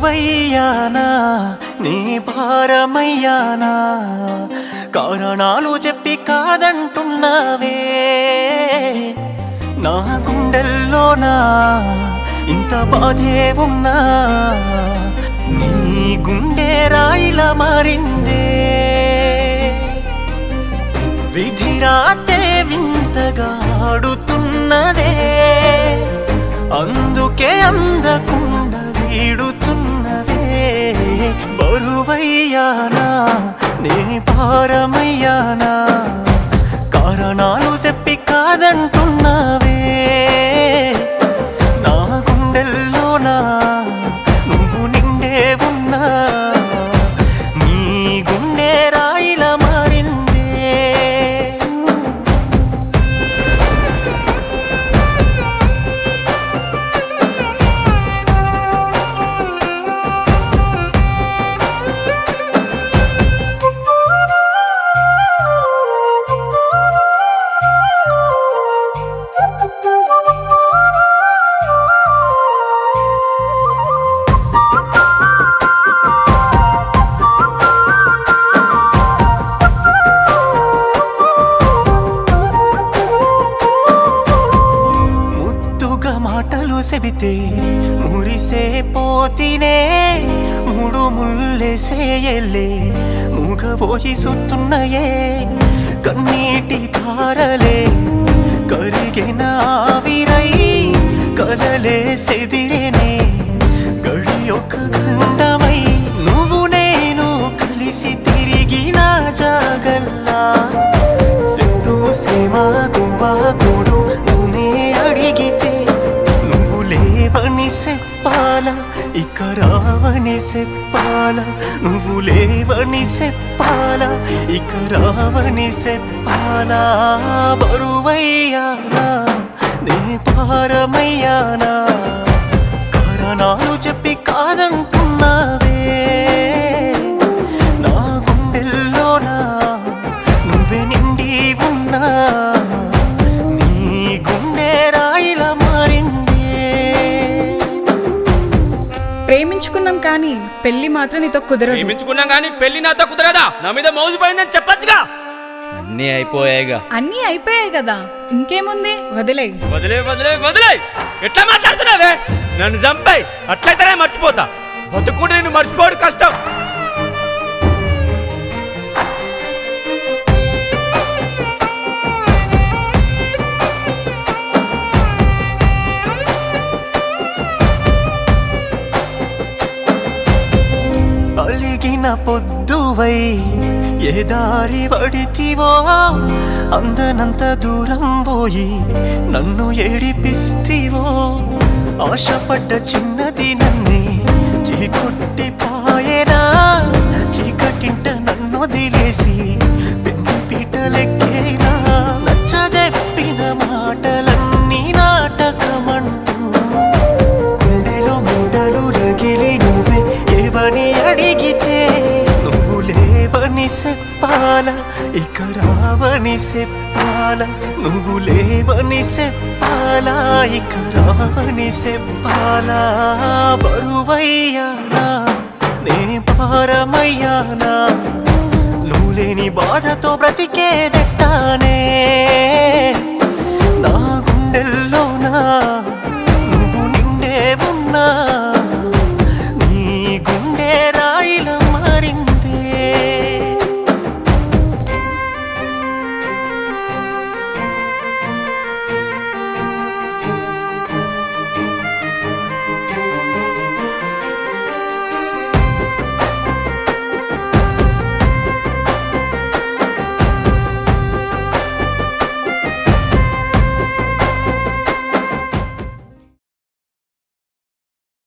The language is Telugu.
బరువయ్యానా నీ భారమయ్యానా కారణాలు చెప్పి కాదంటున్నావే నా గుండెల్లోనా ఇంత బాధే ఉన్నా నీ గుండె రాయిలా మారిందే విధిరాతే వింతగా ఆడుతున్నదే అందుకే అందకుండా వీడుతున్నవే బరువయ్యానా నీ భారమయ్యానా కారణాలు చెప్పి కాదంటున్నావే నా గుండెల్లోనా నువ్వు నిండే ఉన్నా నీ గుండె రాయిలా మారిందే మాటలు చెబితే మురిసే పోతినే మూడు ముళ్ళేసే ఎల్లే మూగబోయి సుత్తున్నయే కన్నీటి తారలే కరిగిన ఆవిరై కలలే సెదిరేనే గడి ఒక గండమై నువ్వు నేను కలిసి తిరిగిన జాగల్లా సిద్ధు సీమ గువా కూడు నన్నే అడిగితే లేవని చెప్పాలా ఇక రావని చెప్పాలా నువ్వు లేవని చెప్పాలా ఇక రావని చెప్పాలా బరువయ్యానా నీ భారమయ్యానా కారణాలు చెప్పి కాదంటున్నావే నా గుండెల్లోనా నువ్వే నిండి ఉన్నా నీ గుండె రాయిలా మారింది ప్రేమించుకున్నాం కానీ పెళ్లి మాత్రం నీతో కుదరదు. ప్రేమించుకున్నాం కానీ పెళ్లి నాతో కుదరదా? నా మీద మౌజు పడిందని చెప్పొచ్చుగా. అన్నీ అయిపోయాయిగా. అన్నీ అయిపోయాయి కదా, ఇంకేముంది? వదిలే వదిలే వదిలే వదిలే. ఎట్లా మాట్లాడుతున్నావే? నన్ను చంపాయి అట్లయితేనే మర్చిపోతా. బతుకుంటే నేను మర్చిపోవడం కష్టం. అలిగిన పొద్దువై ఏ దారి పడితివో అందనంత దూరం పోయి నన్ను ఏడిపిస్తివో ఆశపడ్డ చిన్నది నన్నే చీకొట్టి పాయనా చీకటింట నన్ను వదిలేసి పెళ్లి పీటలెక్కేనా నచ్చజెప్పిన మాటలన్నీ నాటకమంటూ గుండెలో ముండలు రగిలి నువ్వే ఏవని అడిగితే నువ్వు లేవని చెప్పాలా ఇక రావని చెప్పాలా నువ్వు లేవని చెప్పాలా ఇక రావని చెప్పాలా బరువయ్యానా నీ భారమయ్యానా నువ్వు లేని బాధతో బ్రతికేది